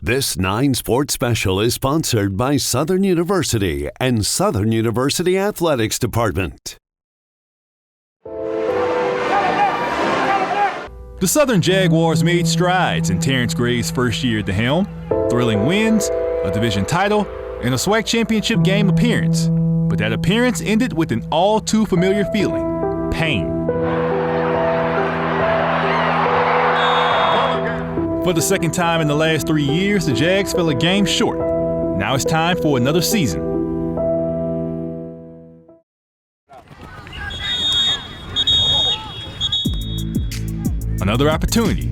This 9 Sports Special is sponsored by Southern University and Southern University Athletics Department. The Southern Jaguars made strides in Terrence Graves' first year at the helm. Thrilling wins, a division title, and a SWAC championship game appearance. But that appearance ended with an all-too-familiar feeling: pain. For the second time in the last 3 years, the Jags fell a game short. Now it's time for another season. Another opportunity.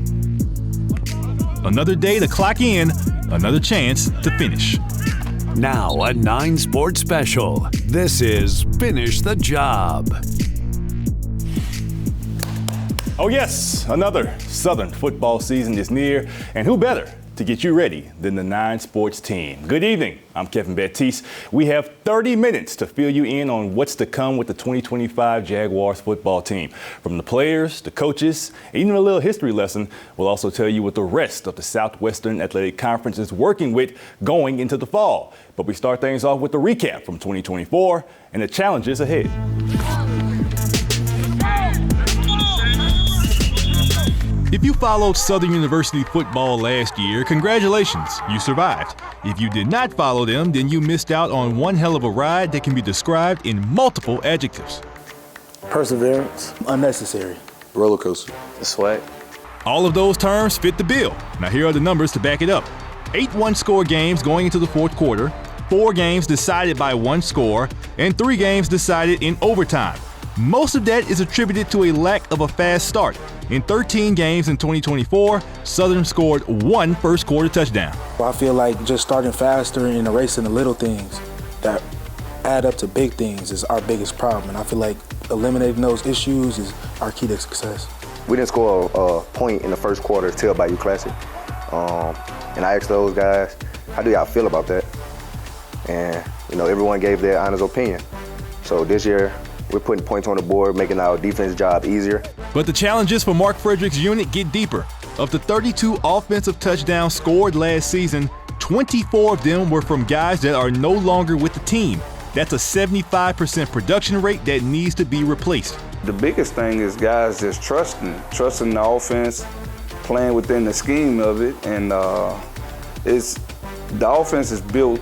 Another day to clock in, another chance to finish. Now a 9 Sports Special. This is Finish the Job. Oh yes, another Southern football season is near, and who better to get you ready than the 9 Sports team. Good evening, I'm Kevin Baptiste. We have 30 minutes to fill you in on what's to come with the 2025 Jaguars football team. From the players, the coaches, even a little history lesson, we'll also tell you what the rest of the Southwestern Athletic Conference is working with going into the fall. But we start things off with a recap from 2024 and the challenges ahead. If you followed Southern University football last year, congratulations, you survived. If you did not follow them, then you missed out on one hell of a ride that can be described in multiple adjectives. Perseverance. Unnecessary. Roller coaster. The SWAC. All of those terms fit the bill. Now here are the numbers to back it up. 8 one-score games going into the fourth quarter, 4 games decided by 1 score, and 3 games decided in overtime. Most of that is attributed to a lack of a fast start. In 13 games in 2024, Southern scored 1 first-quarter touchdown. I feel like just starting faster and erasing the little things that add up to big things is our biggest problem. And I feel like eliminating those issues is our key to success. We didn't score a point in the first quarter till Bayou Classic. And I asked those guys, how do y'all feel about that? And, everyone gave their honest opinion. So this year, we're putting points on the board, making our defense job easier. But the challenges for Mark Frederick's unit get deeper. Of the 32 offensive touchdowns scored last season, 24 of them were from guys that are no longer with the team. That's a 75% production rate that needs to be replaced. The biggest thing is guys just trusting the offense, playing within the scheme of it, and the offense is built.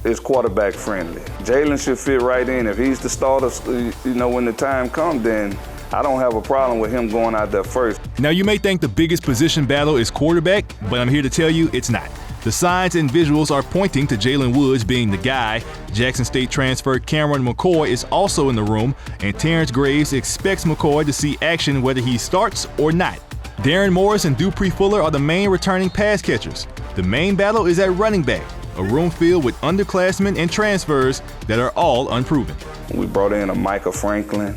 Is quarterback friendly. Jalen should fit right in. If he's the starter, when the time comes, then I don't have a problem with him going out there first. Now you may think the biggest position battle is quarterback, but I'm here to tell you it's not. The signs and visuals are pointing to Jalen Woods being the guy. Jackson State transfer Cameron McCoy is also in the room, and Terrence Graves expects McCoy to see action whether he starts or not. Darren Morris and Dupree Fuller are the main returning pass catchers. The main battle is at running back, a room filled with underclassmen and transfers that are all unproven. We brought in a Micah Franklin.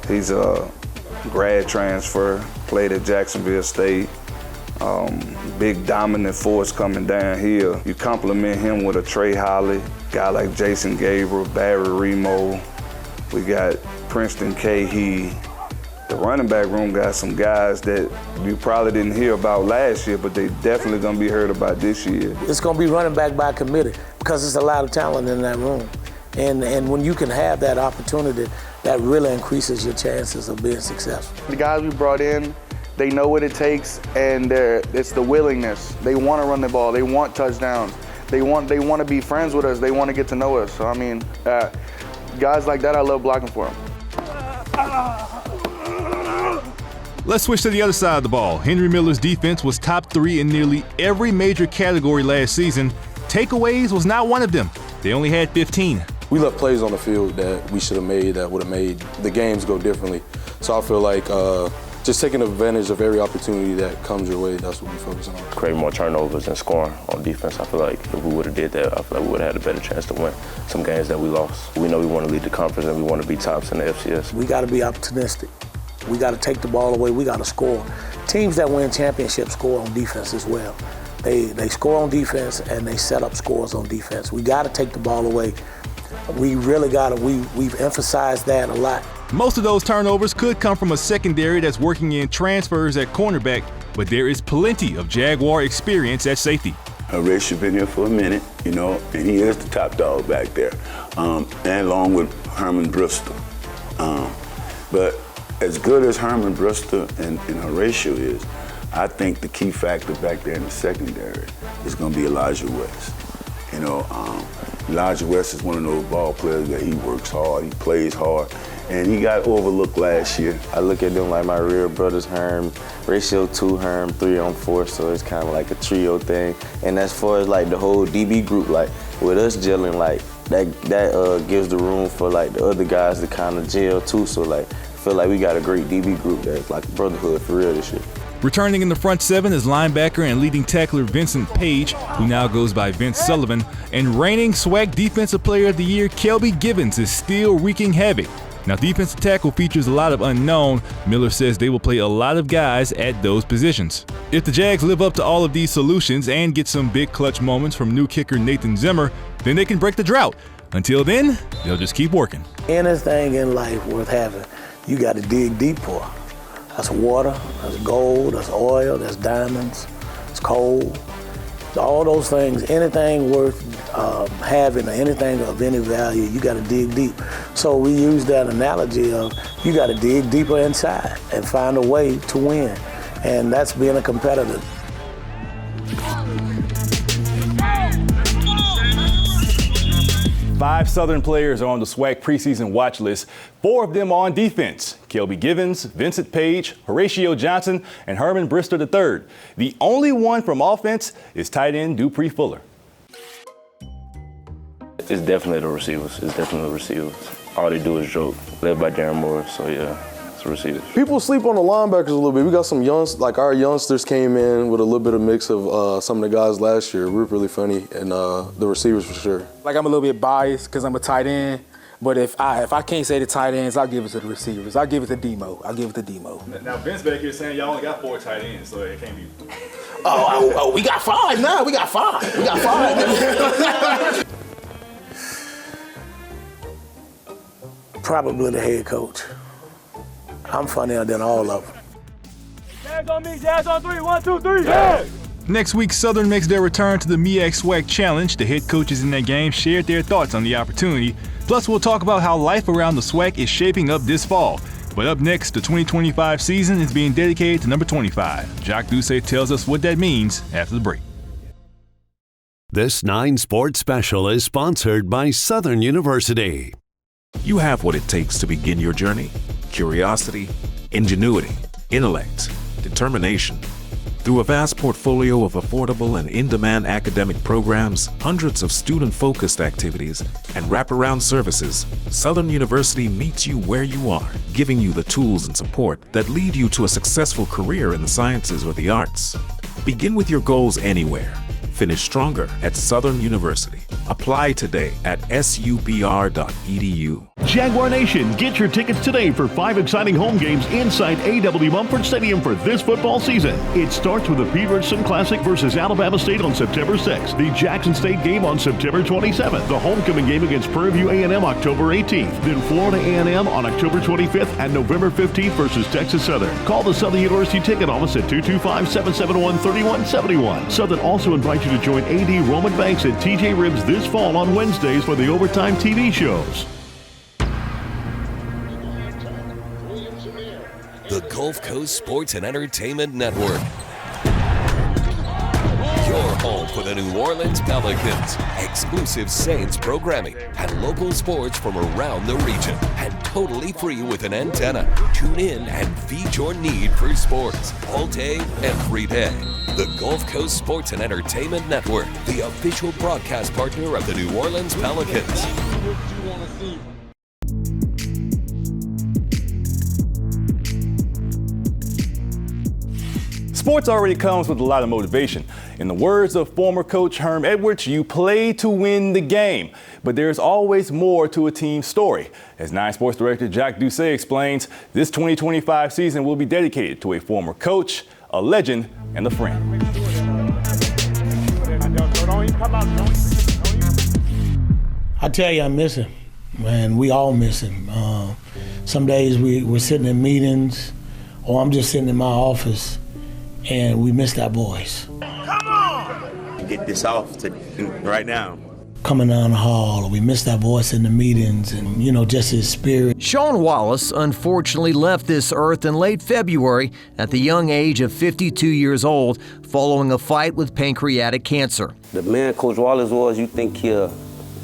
He's a grad transfer, played at Jacksonville State. Big dominant force coming downhill. You complement him with a Trey Holly, guy like Jason Gabriel, Barry Remo. We got Princeton Cahee. The running back room got some guys that you probably didn't hear about last year, but they definitely gonna be heard about this year. It's gonna be running back by committee because there's a lot of talent in that room. And when you can have that opportunity, that really increases your chances of being successful. The guys we brought in, they know what it takes, and it's the willingness. They want to run the ball. They want touchdowns. They want to be friends with us. They want to get to know us. So guys like that, I love blocking for them. Let's switch to the other side of the ball. Henry Miller's defense was top 3 in nearly every major category last season. Takeaways was not one of them. They only had 15. We left plays on the field that we should have made, that would have made the games go differently. So I feel like just taking advantage of every opportunity that comes your way, that's what we focus on. Create more turnovers and scoring on defense. I feel like if we would have did that, I feel like we would have had a better chance to win some games that we lost. We know we want to lead the conference and we want to be tops in the FCS. We got to be opportunistic. We got to take the ball away. We got to score. Teams that win championships score on defense as well. They score on defense and they set up scores on defense. We got to take the ball away. We really got to. We've emphasized that a lot. Most of those turnovers could come from a secondary that's working in transfers at cornerback, but there is plenty of Jaguar experience at safety. Horatio been here for a minute, you know, and he is the top dog back there, and along with Herman Bristol. But as good as Herman Bristol and Horatio is, I think the key factor back there in the secondary is going to be Elijah West. You know, Elijah West is one of those ball players that he works hard, he plays hard, and he got overlooked last year. I look at them like my real brothers, Herm, ratio 2, Herm, 3 on 4, so it's kind of like a trio thing. And as far as like the whole DB group, like with us gelling, like that gives the room for like the other guys to kind of gel too. So like, I feel like we got a great DB group that's like a brotherhood for real this year. Returning in the front seven is linebacker and leading tackler Vincent Page, who now goes by Vince Sullivan, and reigning SWAC Defensive Player of the Year Kelby Givens is still wreaking havoc. Now, defensive tackle features a lot of unknown. Miller says they will play a lot of guys at those positions. If the Jags live up to all of these solutions and get some big clutch moments from new kicker Nathan Zimmer, then they can break the drought. Until then, they'll just keep working. Anything in life worth having, you got to dig deep for. That's water, that's gold, that's oil, that's diamonds, it's coal. All those things, anything worth having or anything of any value, you got to dig deep. So we use that analogy of you got to dig deeper inside and find a way to win. And that's being a competitor. Five Southern players are on the SWAC preseason watch list. 4 of them are on defense: Kelby Givens, Vincent Page, Horatio Johnson, and Herman Bristol III. The only one from offense is tight end Dupree Fuller. It's definitely the receivers. All they do is joke. Led by Darren Moore, so yeah, it's the receivers. People sleep on the linebackers a little bit. We got some like our youngsters came in with a little bit of mix of some of the guys last year. We were really funny, and the receivers for sure. Like I'm a little bit biased because I'm a tight end, but if I can't say the tight ends, I'll give it to the receivers. I'll give it to Demo. Now Vince back here saying y'all only got 4 tight ends, so it can't be. Oh, we got 5 now. We got 5. Probably the head coach. I'm funnier than all of them. Jags on me, Jags on 3, 1, 2, 3, Jags! Next week, Southern makes their return to the MEAC SWAC Challenge. The head coaches in that game shared their thoughts on the opportunity. Plus, we'll talk about how life around the SWAC is shaping up this fall. But up next, the 2025 season is being dedicated to number 25. Jacques Doucet tells us what that means after the break. This 9 Sports Special is sponsored by Southern University. You have what it takes to begin your journey: curiosity, ingenuity, intellect, determination. Through a vast portfolio of affordable and in-demand academic programs, hundreds of student-focused activities, and wraparound services, Southern University meets you where you are, giving you the tools and support that lead you to a successful career in the sciences or the arts. Begin with your goals anywhere. Finish stronger at Southern University. Apply today at subr.edu. Jaguar Nation, get your tickets today for 5 exciting home games inside A.W. Mumford Stadium for this football season. It starts with the Pete Richardson Classic versus Alabama State on September 6th, the Jackson State game on September 27th, the homecoming game against Prairie View A&M October 18th, then Florida A&M on October 25th and November 15th versus Texas Southern. Call the Southern University Ticket Office at 225-771-3171. Southern also invites you to join A.D. Roman Banks and T.J. Ribs this fall on Wednesdays for the Overtime TV shows. The Gulf Coast Sports and Entertainment Network. Your home for the New Orleans Pelicans. Exclusive Saints programming and local sports from around the region. And totally free with an antenna. Tune in and feed your need for sports all day, every day. The Gulf Coast Sports and Entertainment Network, the official broadcast partner of the New Orleans Pelicans. Sports already comes with a lot of motivation. In the words of former coach Herm Edwards, you play to win the game. But there's always more to a team story. As 9 Sports Director Jacques Doucet explains, this 2025 season will be dedicated to a former coach, a legend, and a friend. I tell you, I miss him. Man, we all miss him. Some days we're sitting in meetings, or I'm just sitting in my office, and we missed our boys. get this off right now. Coming down the hall, we missed our voice in the meetings and, just his spirit. Sean Wallace unfortunately left this earth in late February at the young age of 52 years old following a fight with pancreatic cancer. The man Coach Wallace was, you think he'll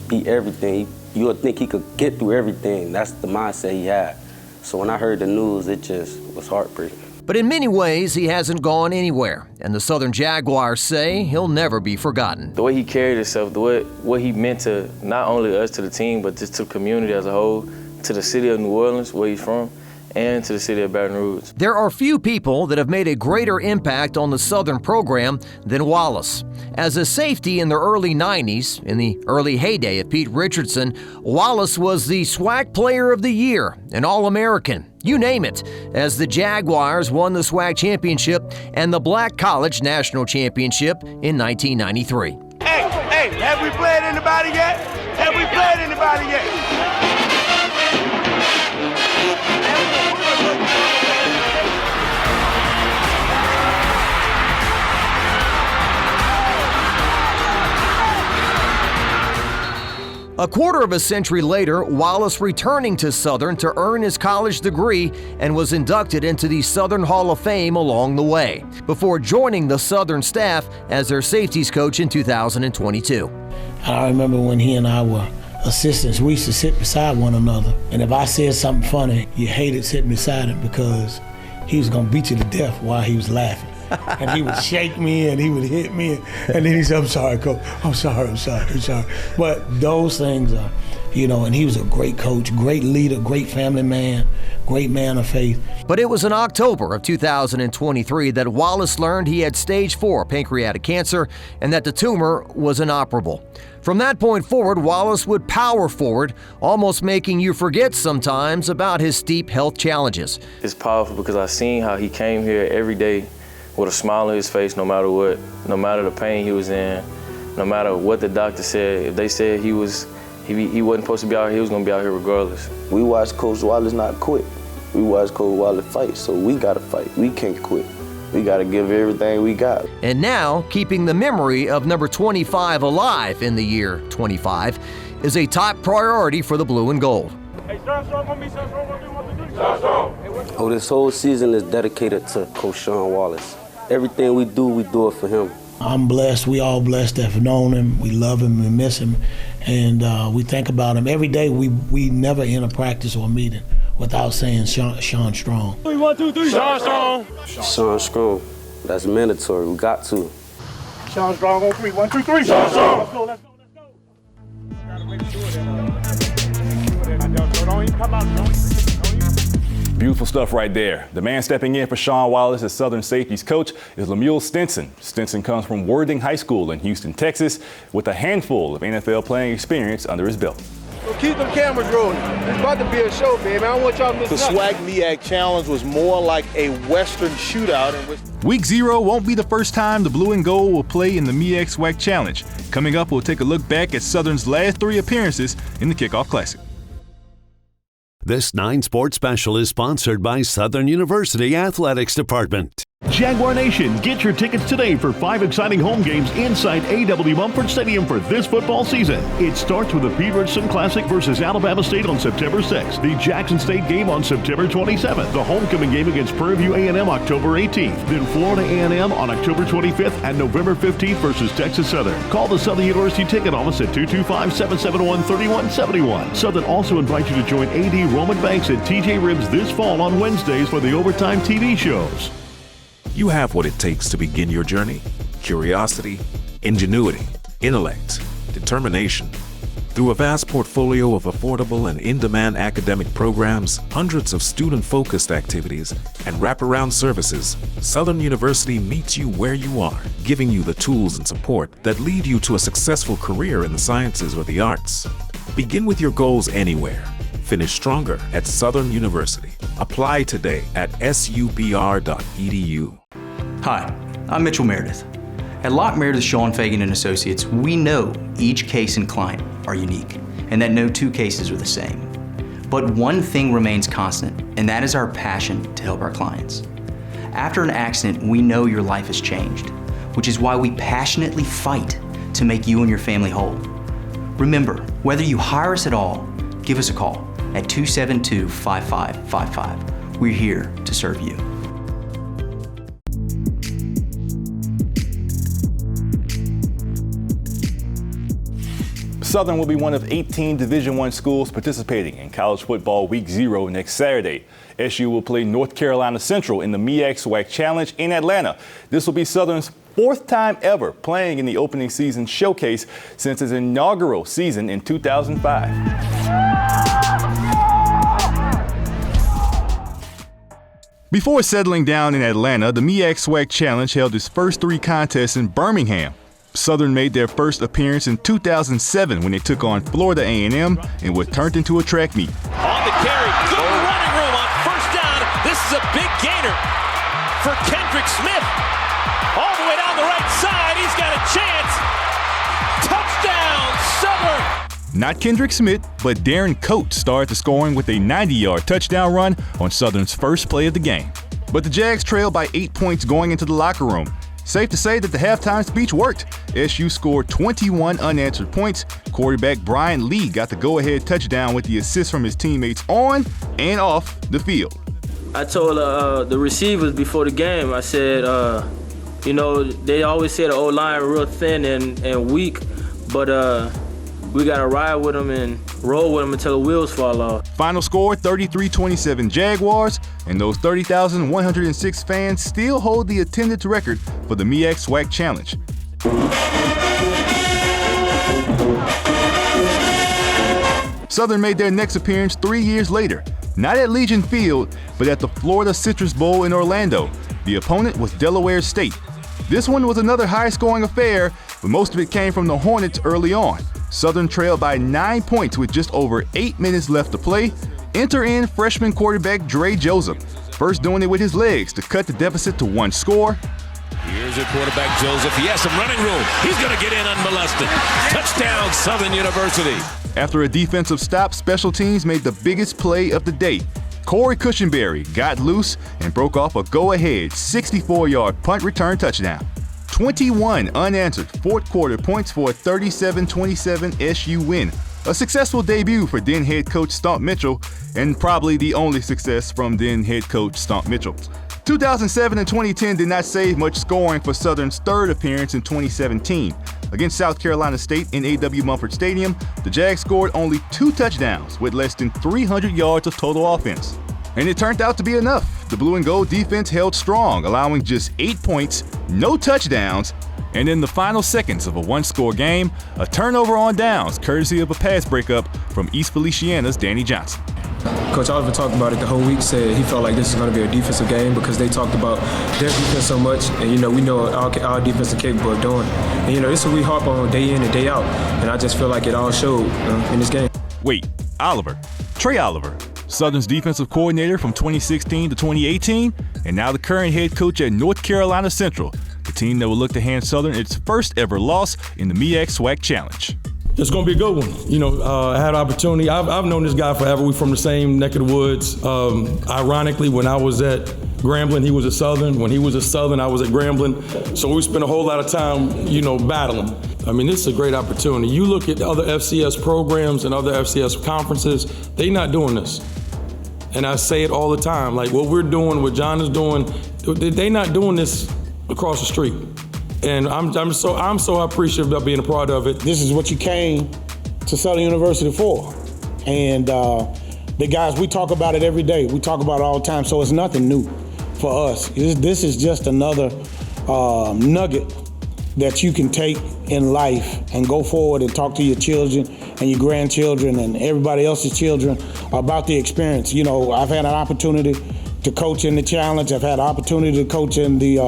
be everything. You would think he could get through everything. That's the mindset he had. So when I heard the news, it just was heartbreaking. But in many ways, he hasn't gone anywhere, and the Southern Jaguars say he'll never be forgotten. The way he carried himself, what he meant to not only us, to the team, but just to the community as a whole, to the city of New Orleans, where he's from, and to the city of Baton Rouge. There are few people that have made a greater impact on the Southern program than Wallace. As a safety in the early 90s, in the early heyday of Pete Richardson, Wallace was the SWAC Player of the Year, an All-American, you name it, as the Jaguars won the SWAC Championship and the Black College National Championship in 1993. Hey, have we played anybody yet? Have we played anybody yet? A quarter of a century later, Wallace returning to Southern to earn his college degree and was inducted into the Southern Hall of Fame along the way, before joining the Southern staff as their safeties coach in 2022. I remember when he and I were assistants, we used to sit beside one another, and if I said something funny, you hated sitting beside him because he was gonna beat you to death while he was laughing. And he would shake me and he would hit me, and then he said, "I'm sorry, Coach. I'm sorry. But those things are, and he was a great coach, great leader, great family man, great man of faith. But it was in October of 2023 that Wallace learned he had stage 4 pancreatic cancer and that the tumor was inoperable. From that point forward, Wallace would power forward, almost making you forget sometimes about his steep health challenges. It's powerful because I've seen how he came here every day with a smile on his face, no matter what, no matter the pain he was in, no matter what the doctor said. If they said he wasn't supposed to be out here, he was gonna be out here regardless. We watched Coach Wallace not quit. We watched Coach Wallace fight, so we gotta fight. We can't quit. We gotta give everything we got. And now, keeping the memory of number 25 alive in the year 25 is a top priority for the Blue and Gold. Hey, start strong on me, start strong on me, 1, 2, 3. Start strong. Oh, this whole season is dedicated to Coach Sean Wallace. Everything we do it for him. I'm blessed. We all blessed to have known him. We love him. We miss him. And we think about him. Every day we never end a practice or a meeting without saying Sean Strong. 1, 2, 3. Sean Strong. Sean Strong. That's mandatory. We got to. Sean Strong on 3. 1, 2, 3. Sean Strong. Let's go. Gotta make sure that don't even come out. Beautiful stuff right there. The man stepping in for Sean Wallace as Southern safeties coach is Lemuel Stinson. Stinson comes from Worthing High School in Houston, Texas, with a handful of NFL playing experience under his belt. So keep them cameras rolling. It's about to be a show, baby. I don't want y'all missing out. The SWAC MEAC Challenge was more like a Western shootout in which Week 0 won't be the first time the Blue and Gold will play in the MEAC SWAC Challenge. Coming up, we'll take a look back at Southern's last 3 appearances in the Kickoff Classic. This 9 Sports Special is sponsored by Southern University Athletics Department. Jaguar Nation, get your tickets today for 5 exciting home games inside A.W. Mumford Stadium for this football season. It starts with the Pete Richardson Classic versus Alabama State on September 6th, the Jackson State game on September 27th, the homecoming game against Prairie View A&M October 18th, then Florida A&M on October 25th and November 15th versus Texas Southern. Call the Southern University Ticket Office at 225-771-3171. Southern also invites you to join A.D. Roman Banks and T.J. Ribs this fall on Wednesdays for the Overtime TV shows. You have what it takes to begin your journey: curiosity, ingenuity, intellect, determination. Through a vast portfolio of affordable and in-demand academic programs, hundreds of student-focused activities, and wraparound services, Southern University meets you where you are, giving you the tools and support that lead you to a successful career in the sciences or the arts. Begin with your goals anywhere. Finish stronger at Southern University. Apply today at subr.edu. Hi, I'm Mitchell Meredith. At Locke Meredith Sean Fagan & Associates, we know each case and client are unique, and that no 2 cases are the same. But one thing remains constant, and that is our passion to help our clients. After an accident, we know your life has changed. which is why we passionately fight to make you and your family whole. Remember, whether you hire us at all, give us a call at 272-5555. We're here to serve you. Southern will be one of 18 Division I schools participating in college football week 0 next Saturday. SU will play North Carolina Central in the MEAC SWAC Challenge in Atlanta. This will be Southern's 4th time ever playing in the opening season showcase since its inaugural season in 2005. Before settling down in Atlanta, the MEAC SWAC Challenge held its first 3 contests in Birmingham. Southern made their first appearance in 2007 when they took on Florida A&M in what turned into a track meet. On the carry, good running room on first down. This is a big gainer for Kendrick Smith. All the way down the right side, he's got a chance. Touchdown, Southern! Not Kendrick Smith, but Darren Coates started the scoring with a 90-yard touchdown run on Southern's first play of the game. But the Jags trailed by 8 points going into the locker room. Safe to say that the halftime speech worked. SU scored 21 unanswered points. Quarterback Brian Lee got the go-ahead touchdown with the assist from his teammates on and off the field. I told the receivers before the game, I said, you know, they always say the O-line real thin and weak, but we got to ride with them and roll with them until the wheels fall off. Final score, 33-27 Jaguars, and those 30,106 fans still hold the attendance record for the MEAC SWAC Challenge. Southern made their next appearance 3 years later, not at Legion Field, but at the Florida Citrus Bowl in Orlando. The opponent was Delaware State. This one was another high-scoring affair, but most of it came from the Hornets early on. Southern trailed by 9 points with just over 8 minutes left to play. Enter in freshman quarterback Dre Joseph, first doing it with his legs to cut the deficit to 1 score. Here's your quarterback Joseph. He has some running room. He's going to get in unmolested. Touchdown, Southern University. After a defensive stop, special teams made the biggest play of the day. Corey Cushenberry got loose and broke off a go-ahead 64-yard punt return touchdown. 21 unanswered fourth quarter points for a 37-27 SU win. A successful debut for then head coach Stomp Mitchell, and probably the only success from then head coach Stomp Mitchell. 2007 and 2010 did not save much scoring for Southern's third appearance in 2017. Against South Carolina State in A.W. Mumford Stadium, the Jags scored only 2 touchdowns with less than 300 yards of total offense. And it turned out to be enough. The blue and gold defense held strong, allowing just 8 points, no touchdowns, and in the final seconds of a 1-score game, a turnover on downs, courtesy of a pass breakup from East Feliciana's Danny Johnson. Coach Oliver talked about it the whole week, said he felt like this is going to be a defensive game because they talked about their defense so much, and we know our defense is capable of doing. And this is what we harp on day in and day out, and I just feel like it all showed in this game. Wait, Oliver, Trey Oliver, Southern's defensive coordinator from 2016 to 2018, and now the current head coach at North Carolina Central, the team that will look to hand Southern its first ever loss in the MEAC SWAC Challenge. It's going to be a good one. I had an opportunity. I've known this guy forever. We're from the same neck of the woods. Ironically, when I was at Grambling, he was at Southern. When he was at Southern, I was at Grambling. So we spent a whole lot of time, battling. I mean, this is a great opportunity. You look at other FCS programs and other FCS conferences, they're not doing this. And I say it all the time, like what we're doing, what John is doing, they're not doing this across the street. And I'm so appreciative of being a part of it. This is what you came to Southern University for. And the guys, we talk about it every day. We talk about it all the time, so it's nothing new for us. This is just another nugget that you can take in life and go forward and talk to your children and your grandchildren and everybody else's children about the experience. I've had an opportunity to coach in the challenge. I've had an opportunity to coach in the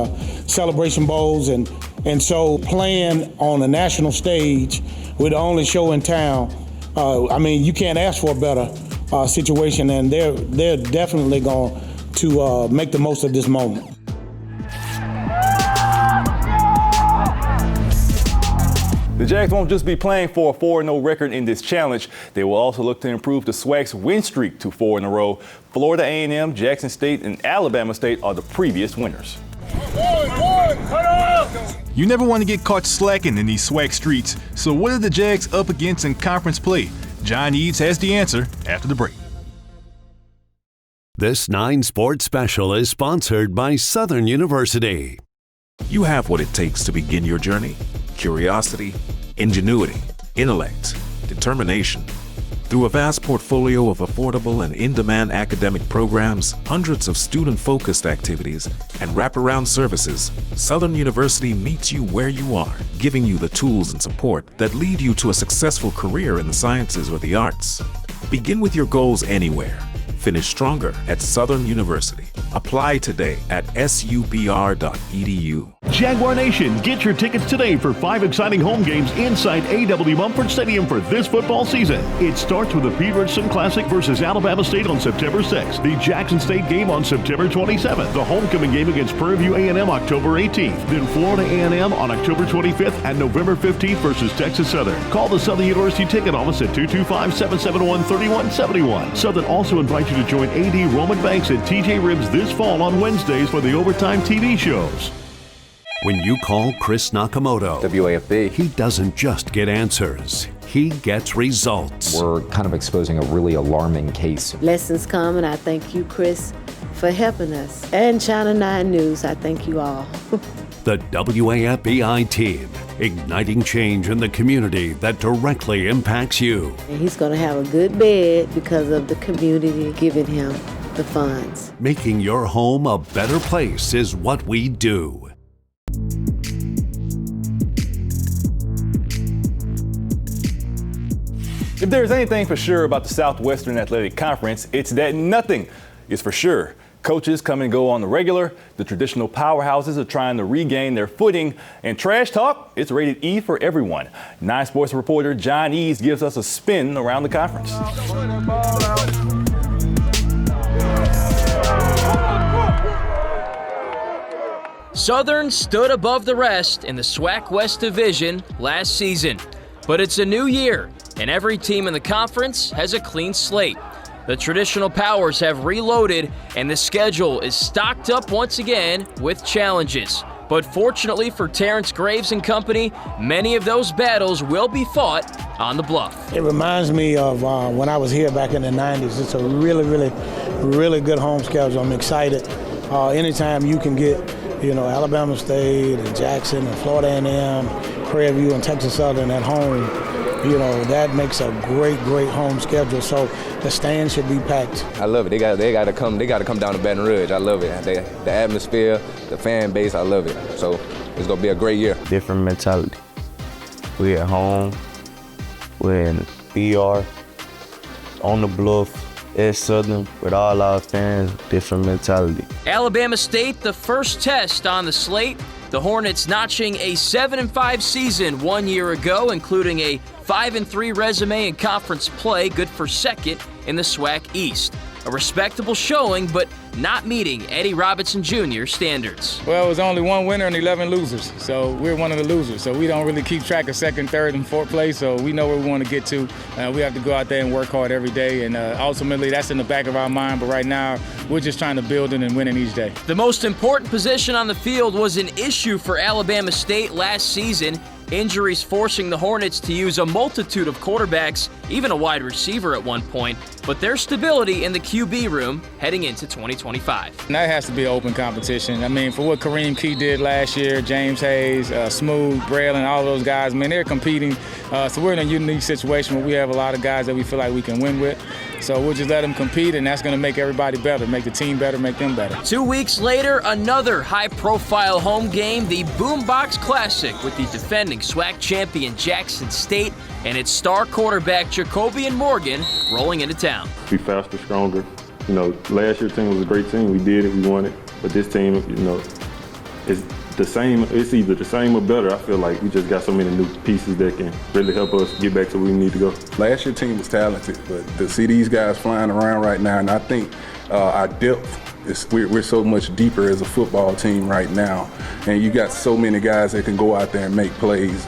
Celebration Bowls. And so playing on a national stage with the only show in town, you can't ask for a better situation, and they're definitely going to make the most of this moment. The Jags won't just be playing for a 4-0 record in this challenge. They will also look to improve the SWAC's win streak to 4 in a row. Florida A&M, Jackson State, and Alabama State are the previous winners. You never want to get caught slacking in these SWAC streets, so what are the Jags up against in conference play? John Eads has the answer after the break. This 9 Sports Special is sponsored by Southern University. You have what it takes to begin your journey: curiosity, ingenuity, intellect, determination. Through a vast portfolio of affordable and in-demand academic programs, hundreds of student-focused activities, and wraparound services, Southern University meets you where you are, giving you the tools and support that lead you to a successful career in the sciences or the arts. Begin with your goals anywhere. Finish stronger at Southern University. Apply today at subr.edu. Jaguar Nation, get your tickets today for 5 exciting home games inside A.W. Mumford Stadium for this football season. It starts with the Pete Richardson Classic versus Alabama State on September 6th, the Jackson State game on September 27th, the homecoming game against Prairie View A&M October 18th, then Florida A&M on October 25th and November 15th versus Texas Southern. Call the Southern University Ticket Office at 225-771-3171. Southern also invites you to join A.D. Roman Banks and TJ Ribs this fall on Wednesdays for the Overtime TV shows. When you call Chris Nakamoto, WAFB, he doesn't just get answers, he gets results. We're kind of exposing a really alarming case. Lessons come, and I thank you, Chris, for helping us. And Channel 9 News, I thank you all. The WAFBI team, igniting change in the community that directly impacts you. And he's going to have a good bed because of the community giving him the funds. Making your home a better place is what we do. If there's anything for sure about the Southwestern Athletic Conference, it's that nothing is for sure. Coaches come and go on the regular. The traditional powerhouses are trying to regain their footing. And trash talk, it's rated E for everyone. 9 Sports reporter John Eads gives us a spin around the conference. Southern stood above the rest in the SWAC West Division last season. But it's a new year, and every team in the conference has a clean slate. The traditional powers have reloaded, and the schedule is stocked up once again with challenges. But fortunately for Terrence Graves and company, many of those battles will be fought on the Bluff. It reminds me of when I was here back in the 90s. It's a really good home schedule. I'm excited. Anytime you can get, Alabama State and Jackson and Florida A&M, Prairie View and Texas Southern at home, that makes a great home schedule. So the stands should be packed. I love it. They got to come down to Baton Rouge. I love it. The atmosphere, the fan base, I love it. So it's gonna be a great year. Different mentality. We at home. We're in BR, on the Bluff, at Southern with all our fans. Different mentality. Alabama State, the first test on the slate. The Hornets notching a 7-5 season 1 year ago, including a 5-3 resume in conference play, good for second in the SWAC East. A respectable showing, but not meeting Eddie Robinson Jr. standards. Well, it was only one winner and 11 losers, so we're one of the losers. So we don't really keep track of second, third, and fourth place, so we know where we want to get to. We have to go out there and work hard every day, and ultimately that's in the back of our mind, but right now we're just trying to build it and winning each day. The most important position on the field was an issue for Alabama State last season. Injuries forcing the Hornets to use a multitude of quarterbacks, even a wide receiver at one point, but their stability in the QB room heading into 2025. And that has to be an open competition. I mean, for what Kareem Key did last year, James Hayes, Smooth, Braylon, all those guys, they're competing. So we're in a unique situation where we have a lot of guys that we feel like we can win with. So we'll just let them compete, and that's going to make everybody better, make the team better, make them better. 2 weeks later, another high-profile home game, the Boombox Classic, with the defending SWAC champion Jackson State and its star quarterback Jacobian Morgan rolling into town. Be faster, stronger. Last year's team was a great team. We did it, we won it. But this team, is the same. It's either the same or better. I feel like we just got so many new pieces that can really help us get back to where we need to go. Last year's team was talented, but to see these guys flying around right now, and I think our depth, we're so much deeper as a football team right now, and you got so many guys that can go out there and make plays.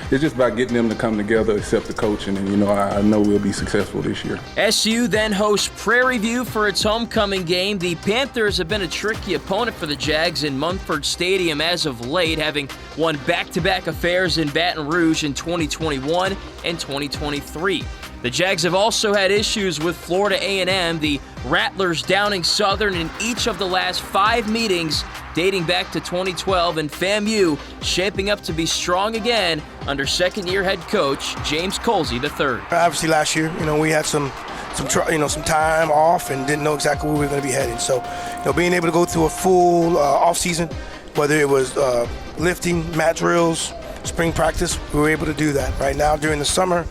It's just about getting them to come together, accept the coaching, and I know we'll be successful this year. SU then hosts Prairie View for its homecoming game. The Panthers have been a tricky opponent for the Jags in Munford Stadium as of late, having won back-to-back affairs in Baton Rouge in 2021 and 2023. The Jags have also had issues with Florida A&M, the Rattlers downing Southern in each of the last 5 meetings dating back to 2012, and FAMU shaping up to be strong again under second-year head coach James Colsey III. Obviously last year, we had some time off and didn't know exactly where we were going to be headed. So, being able to go through a full off season, whether it was lifting, mat drills, spring practice, we were able to do that. Right now during the summer,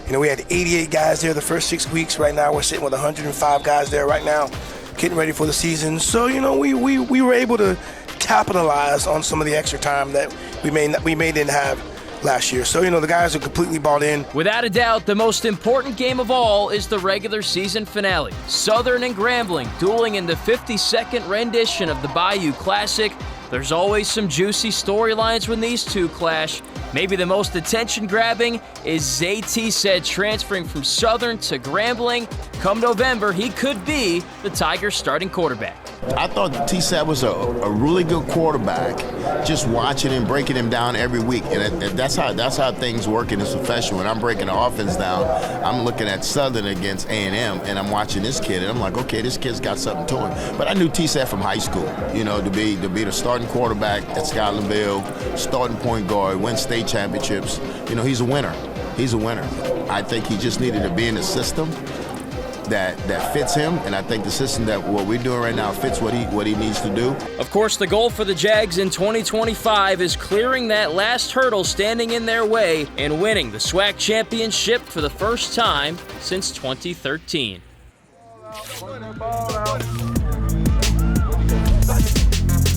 we had 88 guys there the first 6 weeks. Right now we're sitting with 105 guys there right now, getting ready for the season. So, we were able to capitalize on some of the extra time that we may didn't have last year. So, the guys are completely bought in. Without a doubt, the most important game of all is the regular season finale. Southern and Grambling dueling in the 52nd rendition of the Bayou Classic. There's always some juicy storylines when these two clash. Maybe the most attention-grabbing is Zay T-Said transferring from Southern to Grambling. Come November, he could be the Tigers' starting quarterback. I thought T-Said was a really good quarterback, just watching him, breaking him down every week. And that's how things work in this profession. When I'm breaking the offense down, I'm looking at Southern against A&M, and I'm watching this kid, and I'm like, okay, this kid's got something to him. But I knew T-Said from high school, to be the starting quarterback at Scotlandville, starting point guard, win state championships. He's a winner. He's a winner. I think he just needed to be in a system that fits him, and I think the system that what we're doing right now fits what he needs to do. Of course, the goal for the Jags in 2025 is clearing that last hurdle standing in their way and winning the SWAC championship for the first time since 2013.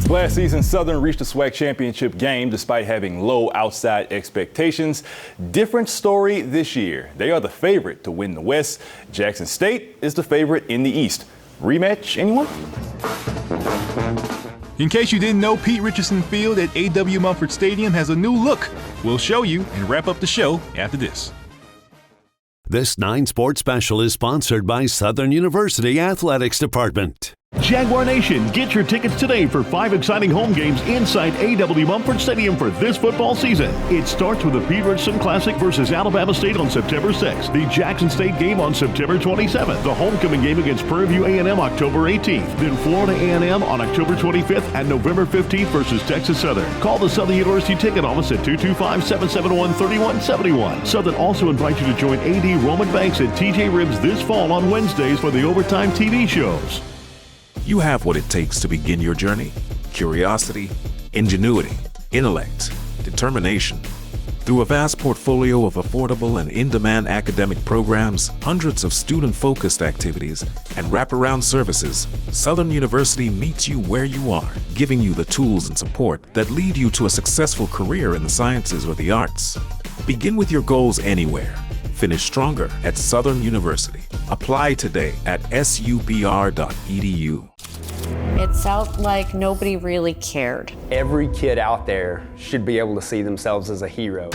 Last season, Southern reached the SWAC championship game despite having low outside expectations. Different story this year. They are the favorite to win the West. Jackson State is the favorite in the East. Rematch, anyone? In case you didn't know, Pete Richardson Field at A.W. Mumford Stadium has a new look. We'll show you and wrap up the show after this. This 9 Sports Special is sponsored by Southern University Athletics Department. Jaguar Nation, get your tickets today for 5 exciting home games inside A.W. Mumford Stadium for this football season. It starts with the Pete Richardson Classic versus Alabama State on September 6th, the Jackson State game on September 27th, the homecoming game against Prairie View A&M October 18th, then Florida A&M on October 25th and November 15th versus Texas Southern. Call the Southern University ticket office at 225-771-3171. Southern also invites you to join A.D. Roman Banks and T.J. Ribs this fall on Wednesdays for the Overtime TV shows. You have what it takes to begin your journey: curiosity, ingenuity, intellect, determination. Through a vast portfolio of affordable and in-demand academic programs, hundreds of student-focused activities, and wraparound services, Southern University meets you where you are, giving you the tools and support that lead you to a successful career in the sciences or the arts. Begin with your goals anywhere. Finish stronger at Southern University. Apply today at subr.edu. It felt like nobody really cared. Every kid out there should be able to see themselves as a hero.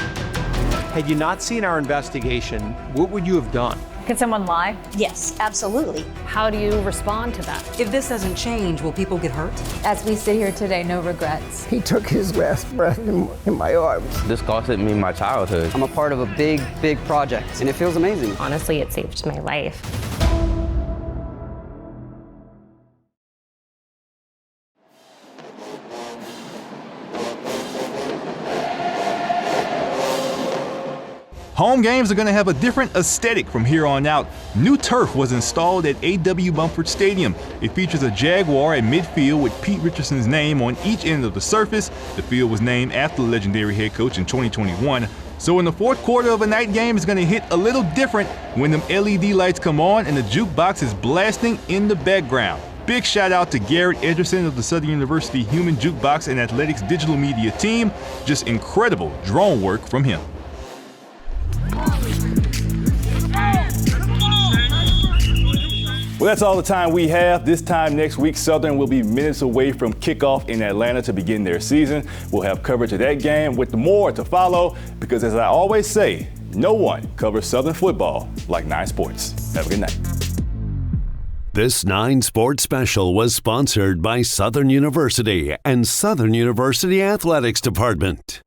Had you not seen our investigation, what would you have done? Can someone lie? Yes, absolutely. How do you respond to that? If this doesn't change, will people get hurt? As we sit here today, no regrets. He took his last breath in my arms. This costed me my childhood. I'm a part of a big, big project, and it feels amazing. Honestly, it saved my life. Home games are going to have a different aesthetic from here on out. New turf was installed at A.W. Mumford Stadium. It features a Jaguar at midfield with Pete Richardson's name on each end of the surface. The field was named after the legendary head coach in 2021. So in the fourth quarter of a night game, it's going to hit a little different when them LED lights come on and the jukebox is blasting in the background. Big shout out to Garrett Edgerson of the Southern University Human Jukebox and Athletics digital media team. Just incredible drone work from him. Well, that's all the time we have. This time next week, Southern will be minutes away from kickoff in Atlanta to begin their season. We'll have coverage of that game with more to follow because, as I always say, no one covers Southern football like 9 Sports. Have a good night. This 9 Sports Special was sponsored by Southern University and Southern University Athletics Department.